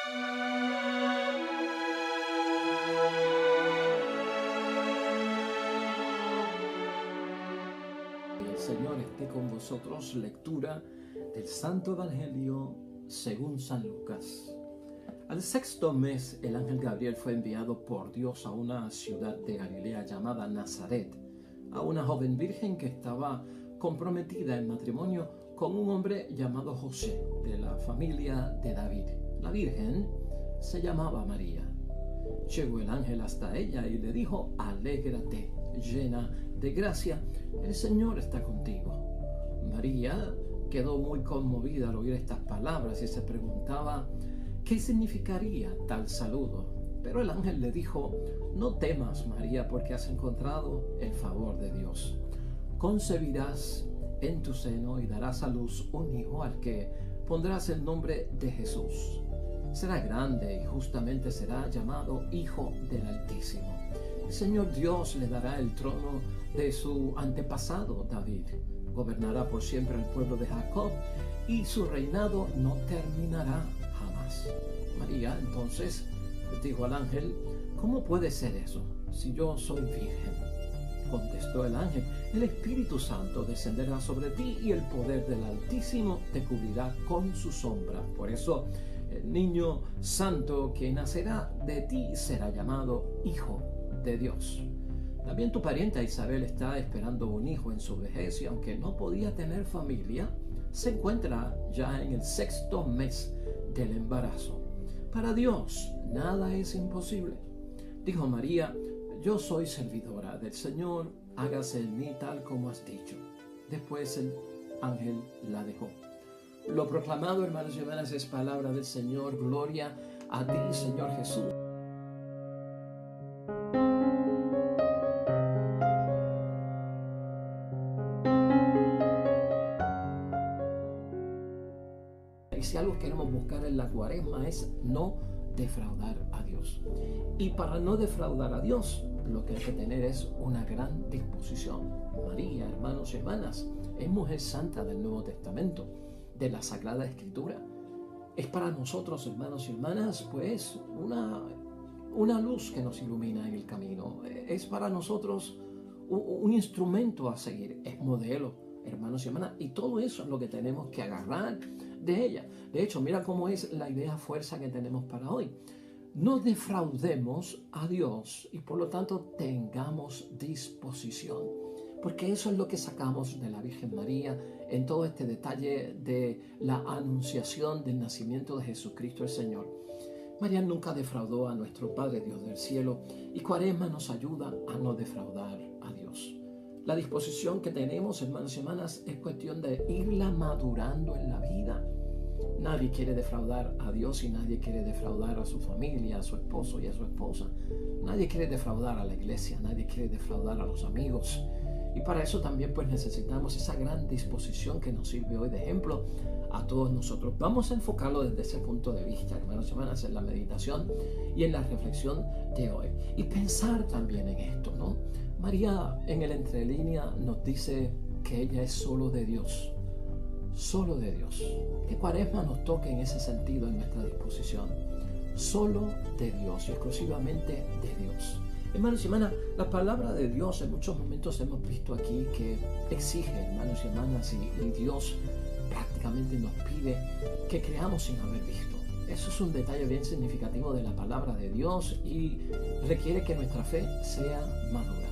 El Señor esté con vosotros. Lectura del Santo Evangelio según San Lucas. Al sexto mes, el ángel Gabriel fue enviado por Dios a una ciudad de Galilea llamada Nazaret, a una joven virgen que estaba comprometida en matrimonio con un hombre llamado José, de la familia de David. La virgen se llamaba María. Llegó el ángel hasta ella y le dijo: «Alégrate, llena de gracia, el Señor está contigo». María quedó muy conmovida al oír estas palabras y se preguntaba qué significaría tal saludo. Pero el ángel le dijo: «No temas, María, porque has encontrado el favor de Dios. Concebirás en tu seno y darás a luz un hijo al que pondrás el nombre de Jesús. Será grande y justamente será llamado Hijo del Altísimo. El Señor Dios le dará el trono de su antepasado David. Gobernará por siempre el pueblo de Jacob y su reinado no terminará jamás». María entonces dijo al ángel: «¿Cómo puede ser eso, si yo soy virgen?». Contestó el ángel: «El Espíritu Santo descenderá sobre ti y el poder del Altísimo te cubrirá con su sombra. Por eso el niño santo que nacerá de ti será llamado Hijo de Dios. También tu parienta Isabel está esperando un hijo en su vejez y aunque no podía tener familia, se encuentra ya en el sexto mes del embarazo. Para Dios nada es imposible». Dijo María: «Yo soy servidora del Señor, hágase en mí tal como has dicho». Después el ángel la dejó. Lo proclamado, hermanos y hermanas, es palabra del Señor. Gloria a ti, Señor Jesús. Y si algo queremos buscar en la Cuaresma es no defraudar a Dios. Y para no defraudar a Dios, lo que hay que tener es una gran disposición. María, hermanos y hermanas, es mujer santa del Nuevo Testamento, de la Sagrada Escritura. Es para nosotros, hermanos y hermanas, pues una luz que nos ilumina en el camino. Es para nosotros un instrumento a seguir. Es modelo, hermanos y hermanas, y todo eso es lo que tenemos que agarrar de ella. De hecho, mira cómo es la idea fuerza que tenemos para hoy. No defraudemos a Dios y por lo tanto tengamos disposición, porque eso es lo que sacamos de la Virgen María en todo este detalle de la anunciación del nacimiento de Jesucristo el Señor. María nunca defraudó a nuestro Padre Dios del cielo y Cuaresma nos ayuda a no defraudar a Dios. La disposición que tenemos, hermanos y hermanas, es cuestión de irla madurando en la vida. Nadie quiere defraudar a Dios y nadie quiere defraudar a su familia, a su esposo y a su esposa. Nadie quiere defraudar a la iglesia, nadie quiere defraudar a los amigos. Y para eso también pues necesitamos esa gran disposición que nos sirve hoy de ejemplo a todos nosotros. Vamos a enfocarlo desde ese punto de vista, hermanos y hermanas, en la meditación y en la reflexión de hoy. Y pensar también en esto, ¿no? María en el entrelínea nos dice que ella es solo de Dios. Solo de Dios. Que Cuaresma nos toque en ese sentido en nuestra disposición. Solo de Dios y exclusivamente de Dios. Hermanos y hermanas, la palabra de Dios en muchos momentos hemos visto aquí que exige, hermanos y hermanas, y Dios prácticamente nos pide que creamos sin haber visto. Eso es un detalle bien significativo de la palabra de Dios y requiere que nuestra fe sea madura.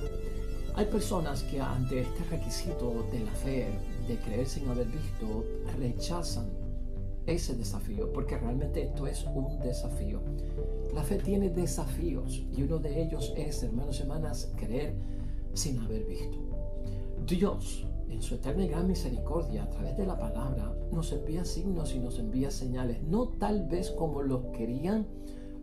Hay personas que ante este requisito de la fe, de creer sin haber visto, rechazan ese desafío, porque realmente esto es un desafío. La fe tiene desafíos y uno de ellos es, hermanos y hermanas, creer sin haber visto. Dios, en su eterna y gran misericordia, a través de la palabra, nos envía signos y nos envía señales, no tal vez como los querían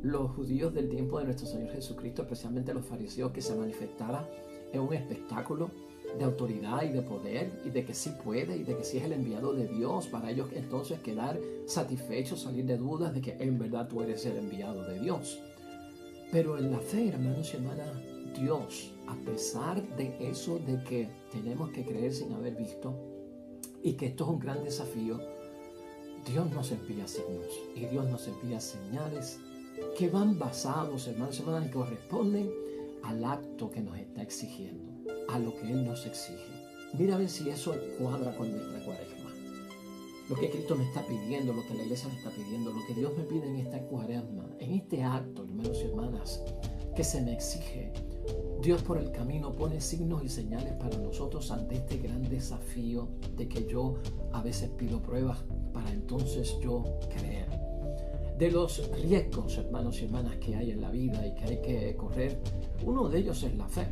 los judíos del tiempo de nuestro Señor Jesucristo, especialmente los fariseos, que se manifestara en un espectáculo de autoridad y de poder y de que sí puede y de que sí es el enviado de Dios, para ellos entonces quedar satisfechos, salir de dudas de que en verdad tú eres el enviado de Dios. Pero en la fe, hermanos y hermanas, Dios, a pesar de eso, de que tenemos que creer sin haber visto y que esto es un gran desafío, Dios nos envía signos y Dios nos envía señales que van basados, hermanos y hermanas, y corresponden al acto que nos está exigiendo, a lo que Él nos exige. Mira a ver si eso cuadra con nuestra cuaresma. Lo que Cristo me está pidiendo, lo que la iglesia me está pidiendo, lo que Dios me pide en esta cuaresma, en este acto, hermanos y hermanas, que se me exige. Dios por el camino pone signos y señales para nosotros ante este gran desafío de que yo a veces pido pruebas para entonces yo creer. De los riesgos, hermanos y hermanas, que hay en la vida y que hay que correr, uno de ellos es la fe.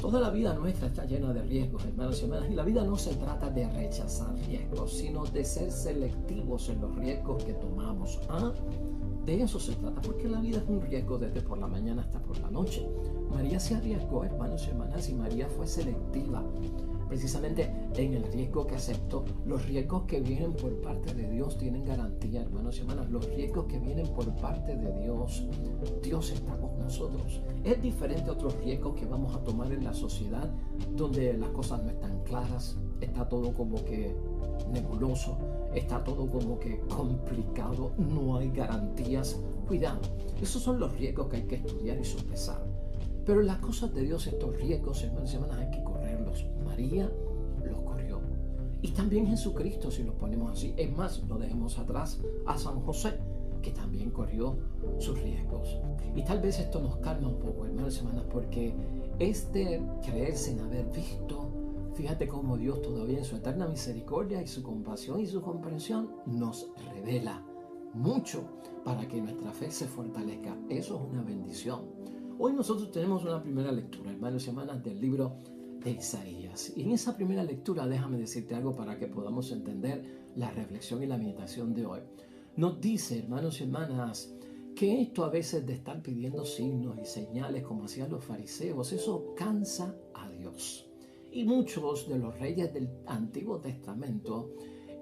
Toda la vida nuestra está llena de riesgos, hermanos y hermanas, y la vida no se trata de rechazar riesgos, sino de ser selectivos en los riesgos que tomamos. De eso se trata, porque la vida es un riesgo desde por la mañana hasta por la noche. María se arriesgó, hermanos y hermanas, y María fue selectiva, precisamente en el riesgo que aceptó. Los riesgos que vienen por parte de Dios tienen garantía, hermanos y hermanas. Los riesgos que vienen por parte de Dios, Dios está con nosotros. Es diferente a otros riesgos que vamos a tomar en la sociedad, donde las cosas no están claras, está todo como que nebuloso, está todo como que complicado, no hay garantías. Cuidado, esos son los riesgos que hay que estudiar y sopesar. Pero en las cosas de Dios, estos riesgos, hermanos y hermanas, hay que correrlos. María los corrió. Y también Jesucristo, si los ponemos así. Es más, lo dejemos atrás a San José, que también corrió sus riesgos. Y tal vez esto nos calma un poco, hermanos y hermanas, porque este creerse en haber visto, fíjate cómo Dios todavía en su eterna misericordia y su compasión y su comprensión nos revela mucho para que nuestra fe se fortalezca. Eso es una bendición. Hoy nosotros tenemos una primera lectura, hermanos y hermanas, del libro de Isaías. Y en esa primera lectura, déjame decirte algo para que podamos entender la reflexión y la meditación de hoy. Nos dice, hermanos y hermanas, que esto a veces de estar pidiendo signos y señales como hacían los fariseos, eso cansa a Dios. Y muchos de los reyes del Antiguo Testamento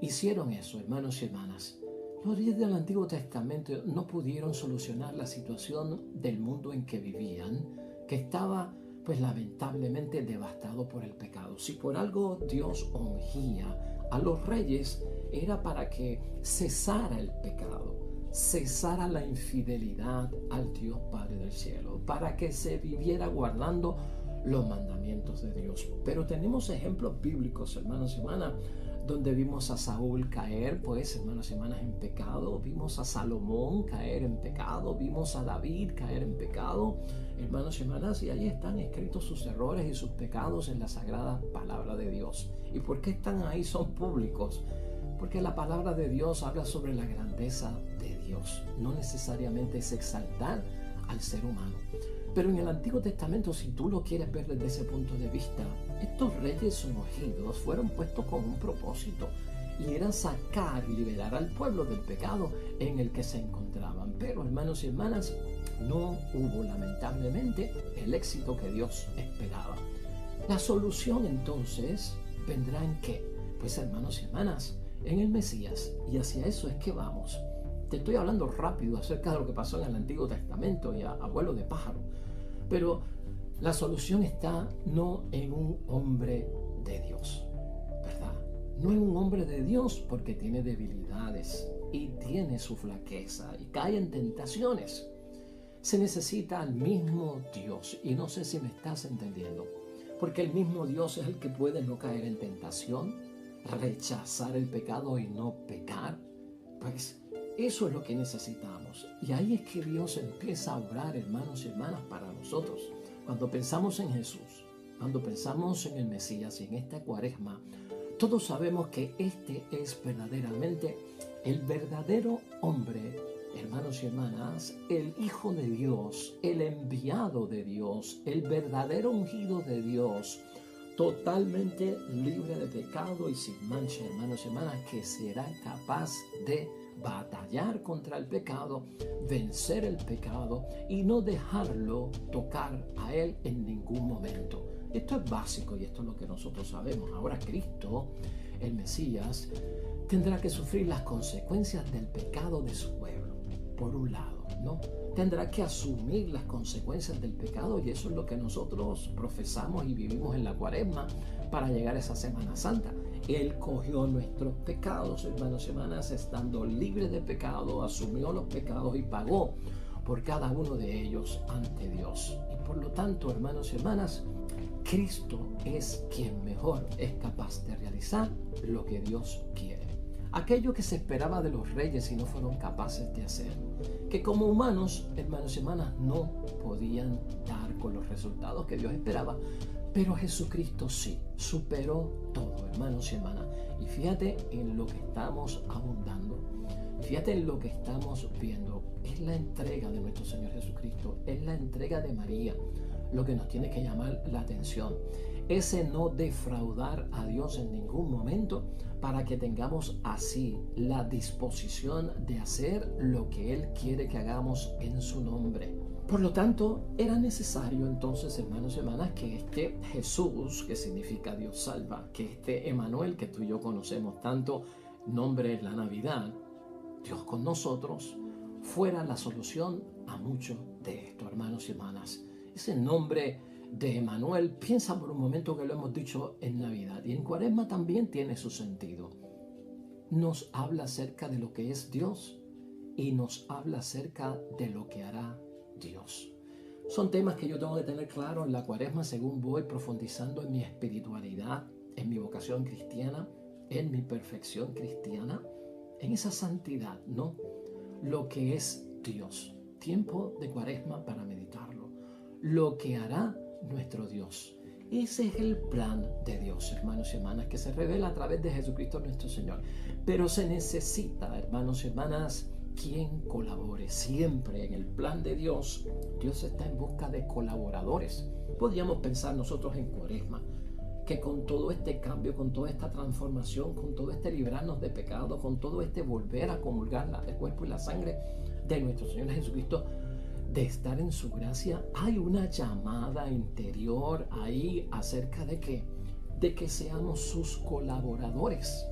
hicieron eso, hermanos y hermanas. Los reyes del Antiguo Testamento no pudieron solucionar la situación del mundo en que vivían, que estaba, pues lamentablemente, devastado por el pecado. Si por algo Dios ungía a los reyes, era para que cesara el pecado, cesara la infidelidad al Dios Padre del cielo, para que se viviera guardando los mandamientos de Dios. Pero tenemos ejemplos bíblicos, hermanos y hermanas, donde vimos a Saúl caer, pues, hermanos y hermanas, en pecado. Vimos a Salomón caer en pecado. Vimos a David caer en pecado, hermanos y hermanas. Y ahí están escritos sus errores y sus pecados en la sagrada palabra de Dios. ¿Y por qué están ahí? Son públicos. Porque la palabra de Dios habla sobre la grandeza de Dios. No necesariamente es exaltar al ser humano. Pero en el Antiguo Testamento, si tú lo quieres ver desde ese punto de vista, estos reyes ungidos fueron puestos con un propósito, y era sacar y liberar al pueblo del pecado en el que se encontraban. Pero, hermanos y hermanas, no hubo lamentablemente el éxito que Dios esperaba. La solución entonces vendrá ¿en qué? Pues, hermanos y hermanas, en el Mesías, y hacia eso es que vamos. Te estoy hablando rápido acerca de lo que pasó en el Antiguo Testamento y a vuelo de pájaro, pero la solución está no en un hombre de Dios, ¿verdad? No en un hombre de Dios, porque tiene debilidades y tiene su flaqueza y cae en tentaciones. Se necesita al mismo Dios, y no sé si me estás entendiendo, porque el mismo Dios es el que puede no caer en tentación, rechazar el pecado y no pecar. Pues eso es lo que necesitamos. Y ahí es que Dios empieza a obrar, hermanos y hermanas, para nosotros. Cuando pensamos en Jesús, cuando pensamos en el Mesías y en esta cuaresma, todos sabemos que este es verdaderamente el verdadero hombre, hermanos y hermanas, el Hijo de Dios, el enviado de Dios, el verdadero ungido de Dios, totalmente libre de pecado y sin mancha, hermanos y hermanas, que será capaz de batallar contra el pecado, vencer el pecado y no dejarlo tocar a él en ningún momento. Esto es básico y esto es lo que nosotros sabemos. Ahora Cristo, el Mesías, tendrá que sufrir las consecuencias del pecado de su pueblo, por un lado, ¿no? Tendrá que asumir las consecuencias del pecado, y eso es lo que nosotros profesamos y vivimos en la cuaresma para llegar a esa Semana Santa. Él cogió nuestros pecados, hermanos y hermanas, estando libre de pecado, asumió los pecados y pagó por cada uno de ellos ante Dios. Y por lo tanto, hermanos y hermanas, Cristo es quien mejor es capaz de realizar lo que Dios quiere. Aquello que se esperaba de los reyes y no fueron capaces de hacer, que como humanos, hermanos y hermanas, no podían dar con los resultados que Dios esperaba, pero Jesucristo sí, superó todo, hermanos y hermanas. Y fíjate en lo que estamos abundando, fíjate en lo que estamos viendo. Es la entrega de nuestro Señor Jesucristo, es la entrega de María, lo que nos tiene que llamar la atención. Ese no defraudar a Dios en ningún momento, para que tengamos así la disposición de hacer lo que Él quiere que hagamos en su nombre. Por lo tanto, era necesario entonces, hermanos y hermanas, que este Jesús, que significa Dios salva, que este Emanuel que tú y yo conocemos tanto, nombre de la Navidad, Dios con nosotros, fuera la solución a mucho de esto, hermanos y hermanas. Ese nombre de Emanuel, piensa por un momento que lo hemos dicho en Navidad y en Cuaresma también tiene su sentido. Nos habla acerca de lo que es Dios y nos habla acerca de lo que hará Dios. Son temas que yo tengo que tener claro en la Cuaresma según voy profundizando en mi espiritualidad, en mi vocación cristiana, en mi perfección cristiana, en esa santidad, ¿no? Lo que es Dios. Tiempo de Cuaresma para meditarlo. Lo que hará nuestro Dios. Ese es el plan de Dios, hermanos y hermanas, que se revela a través de Jesucristo nuestro Señor. Pero se necesita, hermanos y hermanas, quien colabore. Siempre en el plan de Dios, Dios está en busca de colaboradores. Podríamos pensar nosotros en Cuaresma, que con todo este cambio, con toda esta transformación, con todo este librarnos de pecado, con todo este volver a comulgar el cuerpo y la sangre de nuestro Señor Jesucristo, de estar en su gracia, hay una llamada interior ahí acerca de qué, de que seamos sus colaboradores,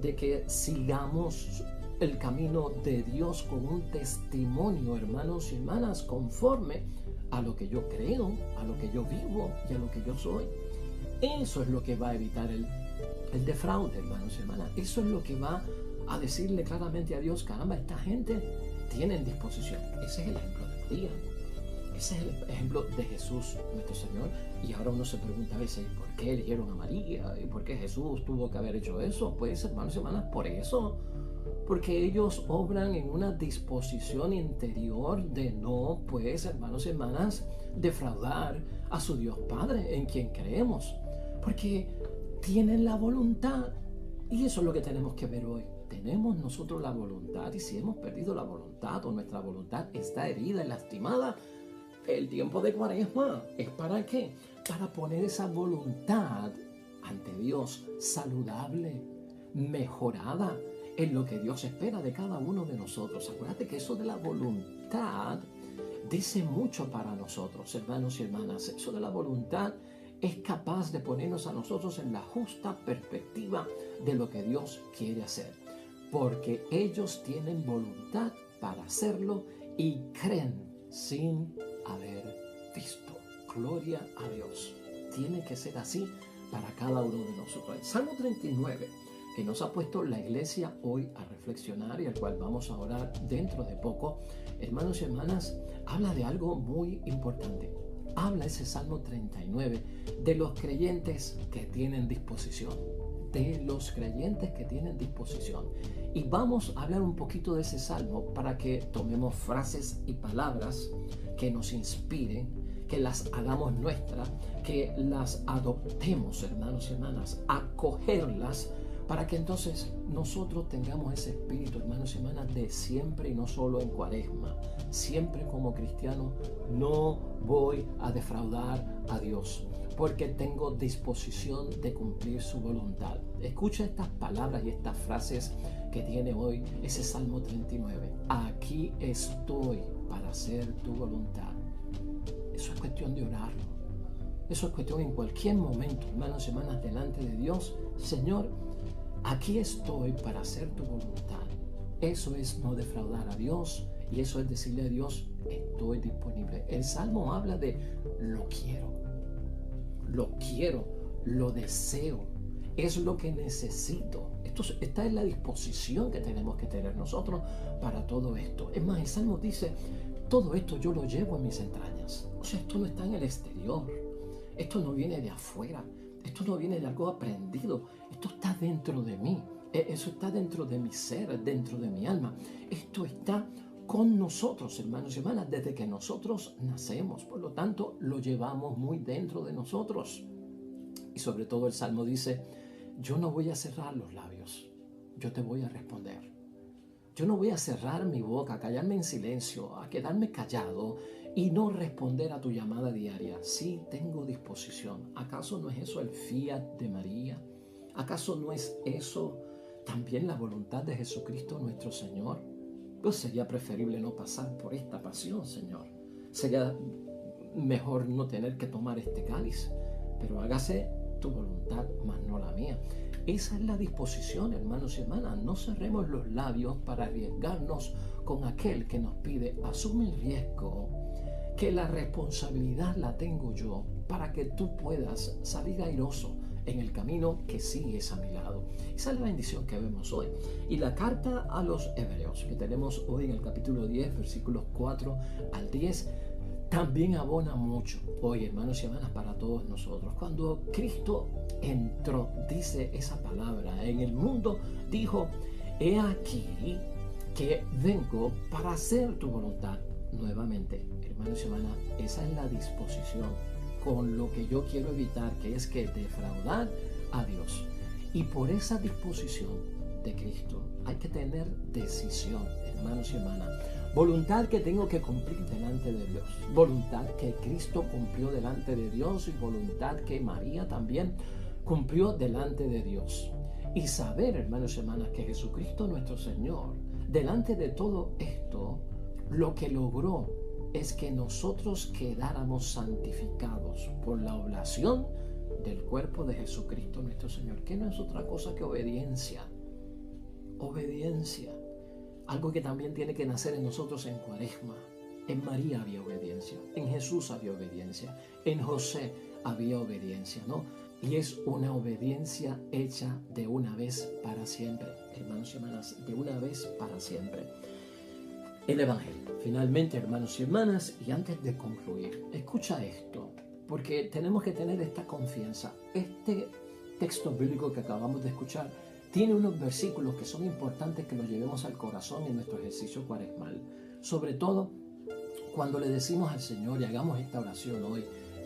de que sigamos el camino de Dios con un testimonio, hermanos y hermanas, conforme a lo que yo creo, a lo que yo vivo y a lo que yo soy. Eso es lo que va a evitar el defraude, hermanos y hermanas. Eso es lo que va a decirle claramente a Dios: caramba, esta gente tiene en disposición. Ese es el ejemplo de María. Ese es el ejemplo de Jesús, nuestro Señor. Y ahora uno se pregunta a veces, ¿por qué eligieron a María? ¿Y por qué Jesús tuvo que haber hecho eso? Pues, hermanos y hermanas, por eso. Porque ellos obran en una disposición interior de no, pues, hermanos y hermanas, defraudar a su Dios Padre, en quien creemos. Porque tienen la voluntad. Y eso es lo que tenemos que ver hoy. Tenemos nosotros la voluntad, y si hemos perdido la voluntad o nuestra voluntad está herida y lastimada, el tiempo de Cuaresma es ¿para qué? Para poner esa voluntad ante Dios saludable, mejorada, en lo que Dios espera de cada uno de nosotros. Acuérdate que eso de la voluntad dice mucho para nosotros, hermanos y hermanas. Eso de la voluntad es capaz de ponernos a nosotros en la justa perspectiva de lo que Dios quiere hacer. Porque ellos tienen voluntad para hacerlo y creen sin haber visto. Gloria a Dios. Tiene que ser así para cada uno de nosotros. El Salmo 39, que nos ha puesto la iglesia hoy a reflexionar y al cual vamos a orar dentro de poco, hermanos y hermanas, habla de algo muy importante. Habla ese Salmo 39 de los creyentes que tienen disposición. De los creyentes que tienen disposición. Y vamos a hablar un poquito de ese salmo para que tomemos frases y palabras que nos inspiren, que las hagamos nuestras, que las adoptemos, hermanos y hermanas, acogerlas, para que entonces nosotros tengamos ese espíritu, hermanos y hermanas, de siempre y no solo en Cuaresma. Siempre como cristiano no voy a defraudar a Dios, porque tengo disposición de cumplir su voluntad. Escucha estas palabras y estas frases que tiene hoy ese Salmo 39. Aquí estoy para hacer tu voluntad. Eso es cuestión de orarlo. Eso es cuestión en cualquier momento, hermanos y hermanas, delante de Dios. Señor, aquí estoy para hacer tu voluntad. Eso es no defraudar a Dios y eso es decirle a Dios, estoy disponible. El Salmo habla de lo quiero, lo deseo. es lo que necesito. Esta es la disposición que tenemos que tener nosotros para todo esto. Es más, el Salmo dice, todo esto yo lo llevo en mis entrañas. O sea, esto no está en el exterior. Esto no viene de afuera. Esto no viene de algo aprendido. Esto está dentro de mí. Eso está dentro de mi ser, dentro de mi alma. Esto está con nosotros, hermanos y hermanas, desde que nosotros nacemos. Por lo tanto, lo llevamos muy dentro de nosotros. Y sobre todo el Salmo dice, yo no voy a cerrar los labios, yo te voy a responder. Yo no voy a cerrar mi boca, a callarme en silencio, a quedarme callado y no responder a tu llamada diaria. Sí, tengo disposición. ¿Acaso no es eso el fiat de María? ¿Acaso no es eso también la voluntad de Jesucristo nuestro Señor? Pues sería preferible no pasar por esta pasión, Señor. Sería mejor no tener que tomar este cáliz, pero hágase tu voluntad, mas no la mía. Esa es la disposición, hermanos y hermanas. No cerremos los labios para arriesgarnos con aquel que nos pide, asume el riesgo, que la responsabilidad la tengo yo, para que tú puedas salir airoso en el camino que sigues a mi lado. Esa es la bendición que vemos hoy. Y la carta a los Hebreos, que tenemos hoy en el capítulo 10, versículos 4 al 10, también abona mucho hoy, hermanos y hermanas, para todos nosotros. Cuando Cristo entró, dice esa palabra, en el mundo, dijo, he aquí que vengo para hacer tu voluntad. Nuevamente, hermanos y hermanas, esa es la disposición con lo que yo quiero evitar, que es que defraudar a Dios. Y por esa disposición de Cristo hay que tener decisión, hermanos y hermanas. Voluntad que tengo que cumplir delante de Dios. Voluntad que Cristo cumplió delante de Dios y voluntad que María también cumplió delante de Dios. Y saber, hermanos y hermanas, que Jesucristo nuestro Señor, delante de todo esto, lo que logró es que nosotros quedáramos santificados por la oblación del cuerpo de Jesucristo nuestro Señor, que no es otra cosa que obediencia. Obediencia. Algo que también tiene que nacer en nosotros en Cuaresma. En María había obediencia, en Jesús había obediencia, en José había obediencia, ¿no? Y es una obediencia hecha de una vez para siempre, hermanos y hermanas, de una vez para siempre. El Evangelio. Finalmente, hermanos y hermanas, y antes de concluir, escucha esto, porque tenemos que tener esta confianza. Este texto bíblico que acabamos de escuchar tiene unos versículos que son importantes que los llevemos al corazón en nuestro ejercicio cuaresmal. Sobre todo cuando le decimos al Señor y hagamos esta oración hoy,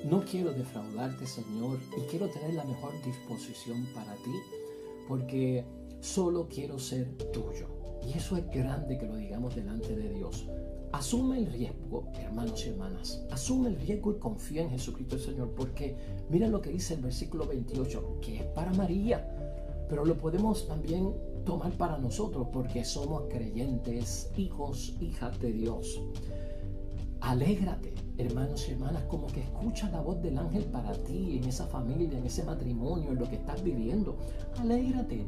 no quiero defraudarte, Señor, y quiero tener la mejor disposición para ti, porque solo quiero ser tuyo. Y eso es grande que lo digamos delante de Dios. Asume el riesgo, hermanos y hermanas. Asume el riesgo y confía en Jesucristo el Señor, porque mira lo que dice el versículo 28, que es para María, pero lo podemos también tomar para nosotros, porque somos creyentes, hijos, hijas de Dios. Alégrate, hermanos y hermanas, como que escucha la voz del ángel para ti, en esa familia, en ese matrimonio, en lo que estás viviendo. Alégrate.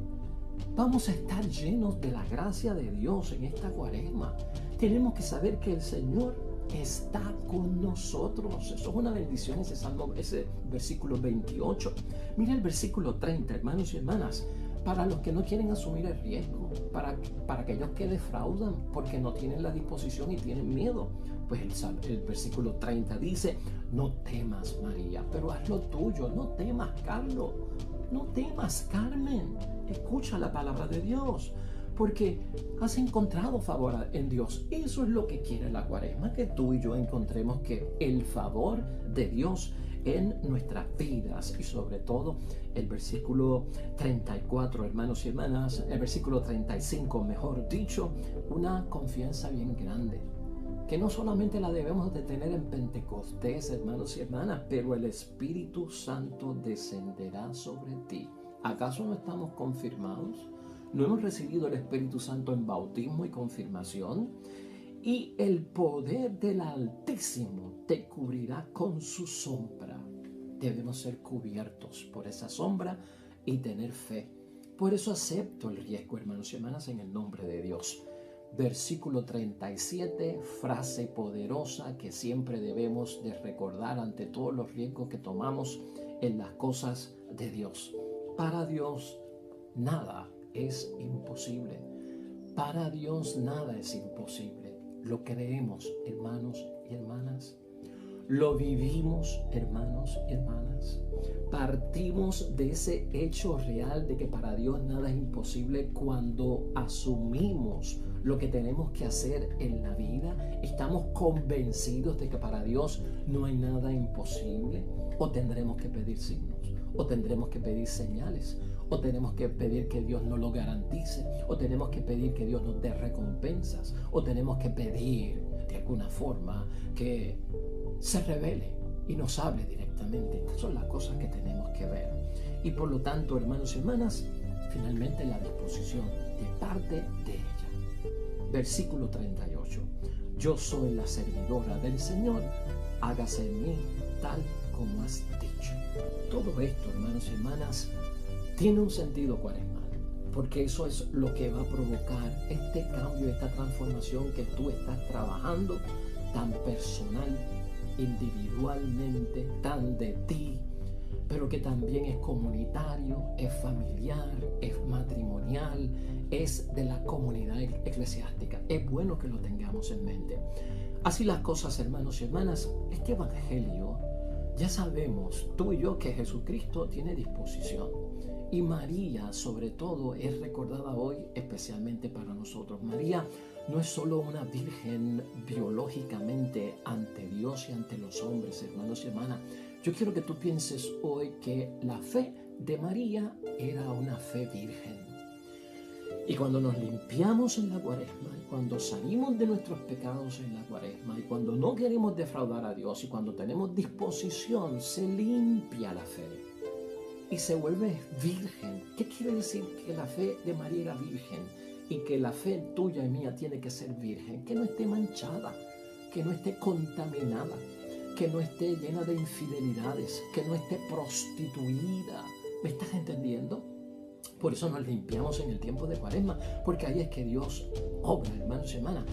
Vamos a estar llenos de la gracia de Dios en esta Cuaresma. Tenemos que saber que el Señor está con nosotros. Eso es una bendición, ese salmo, ese versículo 28. Mira el versículo 30, hermanos y hermanas. Para los que no quieren asumir el riesgo, para aquellos que defraudan porque no tienen la disposición y tienen miedo, pues el versículo 30 dice, no temas, María, pero haz lo tuyo, no temas, Carlos, no temas, Carmen, escucha la palabra de Dios, porque has encontrado favor en Dios. Eso es lo que quiere la Cuaresma, que tú y yo encontremos que el favor de Dios en nuestras vidas. Y sobre todo el versículo 34, hermanos y hermanas, el versículo 35, mejor dicho, una confianza bien grande, que no solamente la debemos de tener en Pentecostés, hermanos y hermanas, pero el Espíritu Santo descenderá sobre ti. ¿Acaso no estamos confirmados? ¿No hemos recibido el Espíritu Santo en bautismo y confirmación? Y el poder del Altísimo te cubrirá con su sombra. Debemos ser cubiertos por esa sombra y tener fe. Por eso acepto el riesgo, hermanos y hermanas, en el nombre de Dios. Versículo 37, frase poderosa que siempre debemos de recordar ante todos los riesgos que tomamos en las cosas de Dios. Para Dios nada es imposible. Para Dios nada es imposible. Lo creemos, hermanos y hermanas. Lo vivimos, hermanos y hermanas. Partimos de ese hecho real de que para Dios nada es imposible cuando asumimos lo que tenemos que hacer en la vida. Estamos convencidos de que para Dios no hay nada imposible. O tendremos que pedir signos, o tendremos que pedir señales, o tenemos que pedir que Dios nos lo garantice, o tenemos que pedir que Dios nos dé recompensas, o tenemos que pedir de alguna forma que se revele y nos hable directamente. Estas son las cosas que tenemos que ver. Y por lo tanto, hermanos y hermanas, finalmente la disposición de parte de ella. Versículo 38. Yo soy la servidora del Señor, hágase en mí tal como has dicho. Todo esto, hermanos y hermanas, tiene un sentido cuaresmal, porque eso es lo que va a provocar este cambio, esta transformación que tú estás trabajando tan personal, individualmente, tan de ti, pero que también es comunitario, es familiar, es matrimonial, es de la comunidad eclesiástica. Es bueno que lo tengamos en mente. Así las cosas, hermanos y hermanas, este evangelio ya sabemos, tú y yo, que Jesucristo tiene disposición. Y María, sobre todo, es recordada hoy especialmente para nosotros. María no es solo una virgen biológicamente ante Dios y ante los hombres, hermanos y hermanas. Yo quiero que tú pienses hoy que la fe de María era una fe virgen. Y cuando nos limpiamos en la cuaresma, y cuando salimos de nuestros pecados en la cuaresma, y cuando no queremos defraudar a Dios, y cuando tenemos disposición, se limpia la fe y se vuelve virgen. ¿Qué quiere decir que la fe de María era virgen? Y que la fe tuya y mía tiene que ser virgen, que no esté manchada, que no esté contaminada, que no esté llena de infidelidades, que no esté prostituida. ¿Me estás entendiendo? Por eso nos limpiamos en el tiempo de cuaresma, porque ahí es que Dios obra, hermanos y hermanas.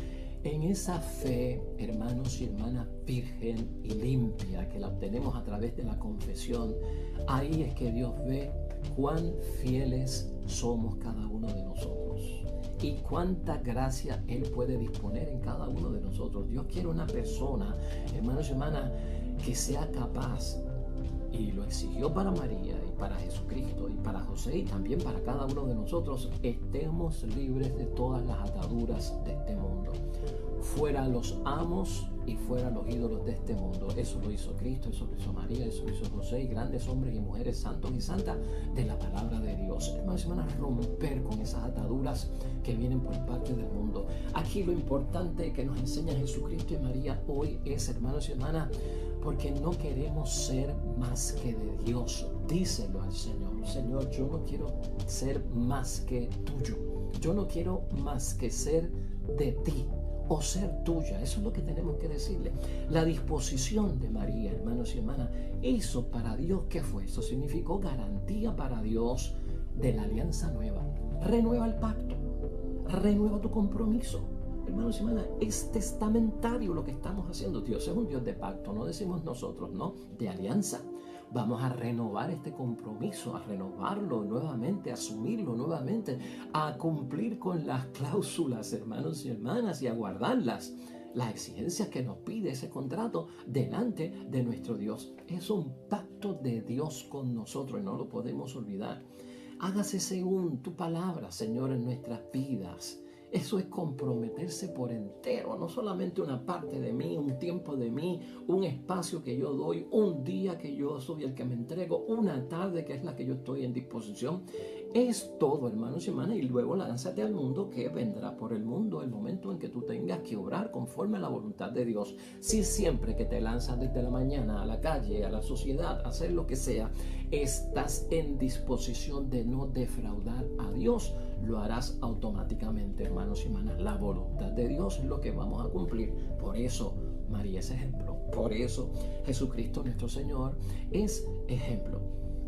En esa fe, hermanos y hermanas, virgen y limpia, que la obtenemos a través de la confesión, ahí es que Dios ve cuán fieles somos cada uno de nosotros y cuánta gracia Él puede disponer en cada uno de nosotros. Dios quiere una persona, hermanos y hermanas, que sea capaz, y lo exigió para María y para Jesucristo y para José y también para cada uno de nosotros, estemos libres de todas las ataduras de este mundo. Fuera los amos y fuera los ídolos de este mundo. Eso lo hizo Cristo, eso lo hizo María, eso lo hizo José y grandes hombres y mujeres santos y santas de la palabra de Dios. Hermanos y hermanas, romper con esas ataduras que vienen por parte del mundo. Aquí lo importante que nos enseña Jesucristo y María hoy es, hermanos y hermanas, porque no queremos ser más que de Dios. Díselo al Señor: Señor, yo no quiero ser más que tuyo. Yo no quiero más que ser de ti o ser tuya. Eso es lo que tenemos que decirle. La disposición de María, hermanos y hermanas, eso para Dios, ¿qué fue? Eso significó garantía para Dios de la alianza nueva. Renueva el pacto, renueva tu compromiso. Hermanos y hermanas, es testamentario lo que estamos haciendo. Dios es un Dios de pacto, no decimos nosotros, no, de alianza. Vamos a renovar este compromiso, a renovarlo nuevamente, a asumirlo nuevamente, a cumplir con las cláusulas, hermanos y hermanas, y a guardarlas, las exigencias que nos pide ese contrato delante de nuestro Dios. Es un pacto de Dios con nosotros y no lo podemos olvidar. Hágase según tu palabra, Señor, en nuestras vidas. Eso es comprometerse por entero, no solamente una parte de mí, un tiempo de mí, un espacio que yo doy, un día que yo soy el que me entrego, una tarde que es la que yo estoy en disposición. Es todo, hermanos y hermanas, y luego lánzate al mundo, que vendrá por el mundo el momento en que tú tengas que obrar conforme a la voluntad de Dios. Si siempre que te lanzas desde la mañana a la calle, a la sociedad, a hacer lo que sea, estás en disposición de no defraudar a Dios, lo harás automáticamente, hermanos y hermanas. La voluntad de Dios es lo que vamos a cumplir. Por eso María es ejemplo. Por eso Jesucristo nuestro Señor es ejemplo.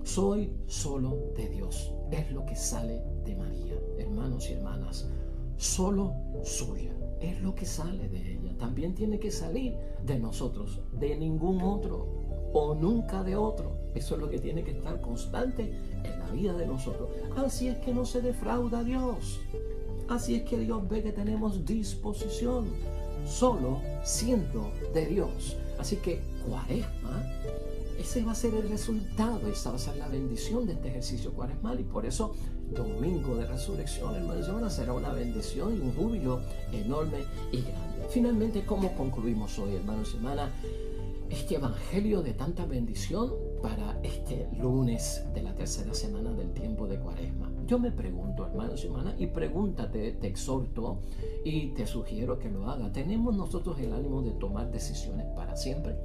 Soy solo de Dios. Es lo que sale de María, hermanos y hermanas. Solo suya. Es lo que sale de ella. También tiene que salir de nosotros, de ningún otro o nunca de otro. Eso es lo que tiene que estar constante en la vida de nosotros. Así es que no se defrauda a Dios. Así es que Dios ve que tenemos disposición, solo siendo de Dios. Así que Cuaresma, ese va a ser el resultado, esa va a ser la bendición de este ejercicio cuaresmal. Y por eso Domingo de Resurrección, hermanos y hermanas, será una bendición y un júbilo enorme y grande. Finalmente, ¿cómo concluimos hoy, hermanos y hermanas, este evangelio de tanta bendición para este lunes de la tercera semana del tiempo de Cuaresma? Yo me pregunto, hermanos y hermanas, y pregúntate, te exhorto y te sugiero que lo hagas. ¿Tenemos nosotros el ánimo de tomar decisiones para siempre?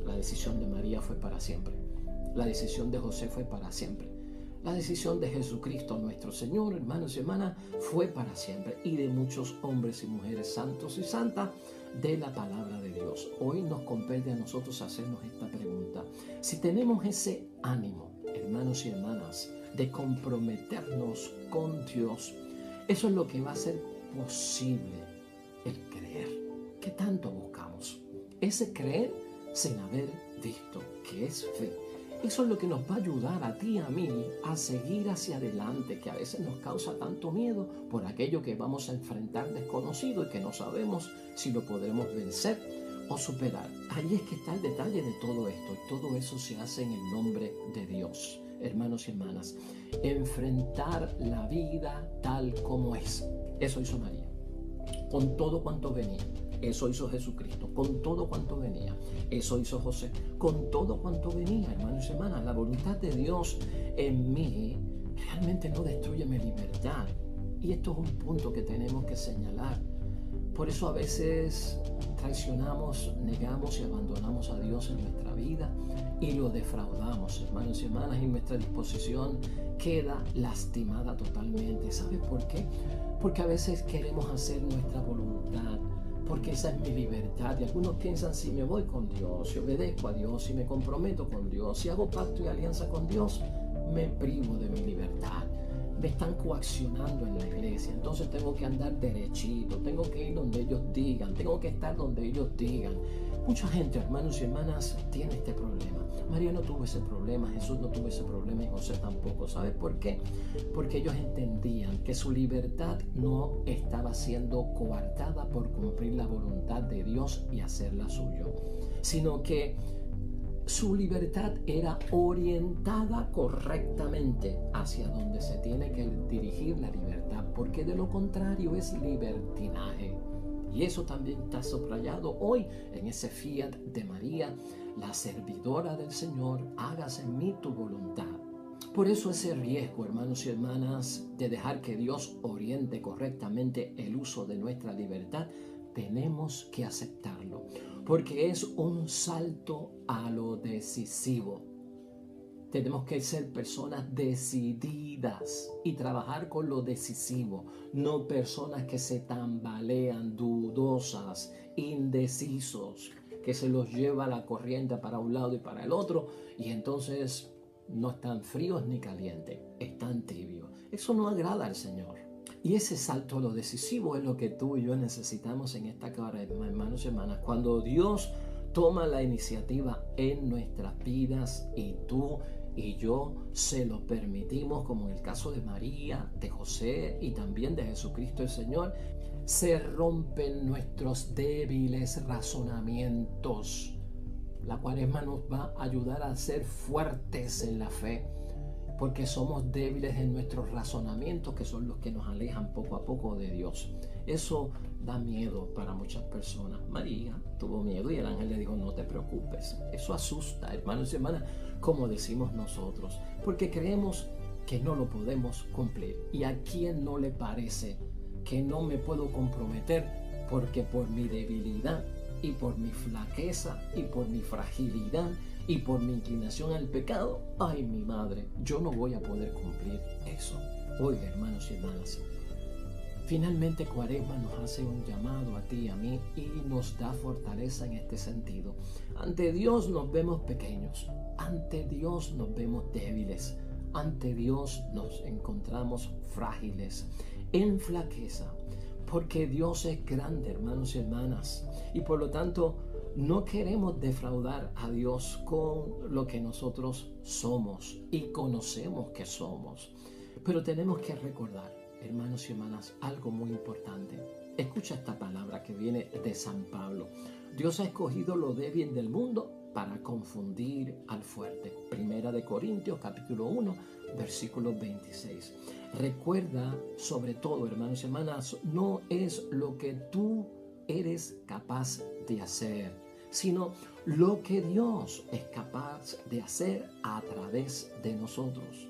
La decisión de María fue para siempre. La decisión de José fue para siempre. La decisión de Jesucristo, nuestro Señor, hermanos y hermanas, fue para siempre. Y de muchos hombres y mujeres santos y santas de la palabra de Dios. Hoy nos compete a nosotros hacernos esta pregunta. Si tenemos ese ánimo, hermanos y hermanas, de comprometernos con Dios, eso es lo que va a hacer posible el creer. ¿Qué tanto buscamos? Ese creer sin haber visto, que es fe. Eso es lo que nos va a ayudar a ti y a mí a seguir hacia adelante, que a veces nos causa tanto miedo por aquello que vamos a enfrentar desconocido y que no sabemos si lo podremos vencer o superar. Ahí es que está el detalle de todo esto, y todo eso se hace en el nombre de Dios. Hermanos y hermanas, enfrentar la vida tal como es. Eso hizo María, con todo cuanto venía. Eso hizo Jesucristo, con todo cuanto venía. Eso hizo José, con todo cuanto venía. Hermanos y hermanas, la voluntad de Dios en mí realmente no destruye mi libertad. Y esto es un punto que tenemos que señalar. Por eso a veces traicionamos, negamos y abandonamos a Dios en nuestra vida y lo defraudamos, hermanos y hermanas, y nuestra disposición queda lastimada totalmente. ¿Sabes por qué? Porque a veces queremos hacer nuestra voluntad, porque esa es mi libertad. Y algunos piensan, si me voy con Dios, si obedezco a Dios, si me comprometo con Dios, si hago pacto y alianza con Dios, me privo de mi libertad. Me están coaccionando en la iglesia, entonces tengo que andar derechito, tengo que ir donde ellos digan, tengo que estar donde ellos digan. Mucha gente, hermanos y hermanas, tiene este problema. María no tuvo ese problema, Jesús no tuvo ese problema y José tampoco. ¿Sabes por qué? Porque ellos entendían que su libertad no estaba siendo coartada por cumplir la voluntad de Dios y hacerla suyo, sino que su libertad era orientada correctamente hacia donde se tiene que dirigir la libertad, porque de lo contrario es libertinaje. Y eso también está subrayado hoy en ese fiat de María, la servidora del Señor, hágase en mí tu voluntad. Por eso ese riesgo, hermanos y hermanas, de dejar que Dios oriente correctamente el uso de nuestra libertad, tenemos que aceptarlo, porque es un salto a lo decisivo. Tenemos que ser personas decididas y trabajar con lo decisivo, no personas que se tambalean, dudosas, indecisos, que se los lleva la corriente para un lado y para el otro, y entonces no están fríos ni calientes, están tibios. Eso no agrada al Señor. Y ese salto a lo decisivo es lo que tú y yo necesitamos en esta Cuaresma, hermanos y hermanas, cuando Dios toma la iniciativa en nuestras vidas y tú y yo se lo permitimos, como en el caso de María, de José y también de Jesucristo el Señor. Se rompen nuestros débiles razonamientos. La Cuaresma nos va a ayudar a ser fuertes en la fe, porque somos débiles en nuestros razonamientos, que son los que nos alejan poco a poco de Dios. Eso da miedo para muchas personas. María tuvo miedo y el ángel le dijo, no te preocupes. Eso asusta, hermanos y hermanas, como decimos nosotros, porque creemos que no lo podemos cumplir. ¿Y a quién no le parece que no me puedo comprometer? Porque por mi debilidad y por mi flaqueza y por mi fragilidad y por mi inclinación al pecado, ay, mi madre, yo no voy a poder cumplir eso. Oiga, hermanos y hermanas, finalmente Cuaresma nos hace un llamado a ti y a mí y nos da fortaleza en este sentido. Ante Dios nos vemos pequeños, ante Dios nos vemos débiles, ante Dios nos encontramos frágiles, en flaqueza, porque Dios es grande, hermanos y hermanas, y por lo tanto No queremos defraudar a Dios con lo que nosotros somos y conocemos que somos. Pero tenemos que recordar, hermanos y hermanas, algo muy importante. Escucha esta palabra que viene de San Pablo. Dios ha escogido lo débil del mundo para confundir al fuerte. Primera de Corintios, capítulo 1, versículo 26. Recuerda, sobre todo, hermanos y hermanas, no es lo que tú eres capaz de hacer, sino lo que Dios es capaz de hacer a través de nosotros.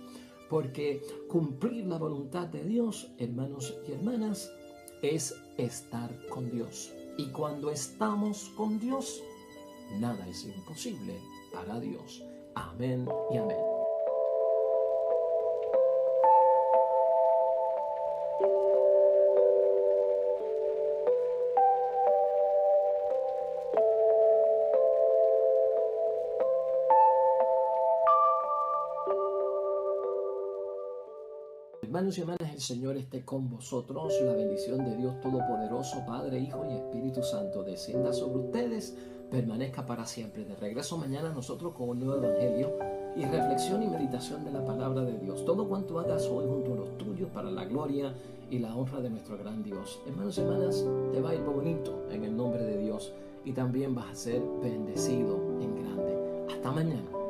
Porque cumplir la voluntad de Dios, hermanos y hermanas, es estar con Dios. Y cuando estamos con Dios, nada es imposible para Dios. Amén y amén. Hermanos y hermanas, el Señor esté con vosotros. La bendición de Dios Todopoderoso, Padre, Hijo y Espíritu Santo, descienda sobre ustedes, permanezca para siempre. De regreso mañana nosotros con un nuevo evangelio y reflexión y meditación de la palabra de Dios. Todo cuanto hagas hoy junto a los tuyos para la gloria y la honra de nuestro gran Dios. Hermanos y hermanas, te va a ir bonito en el nombre de Dios y también vas a ser bendecido en grande. Hasta mañana.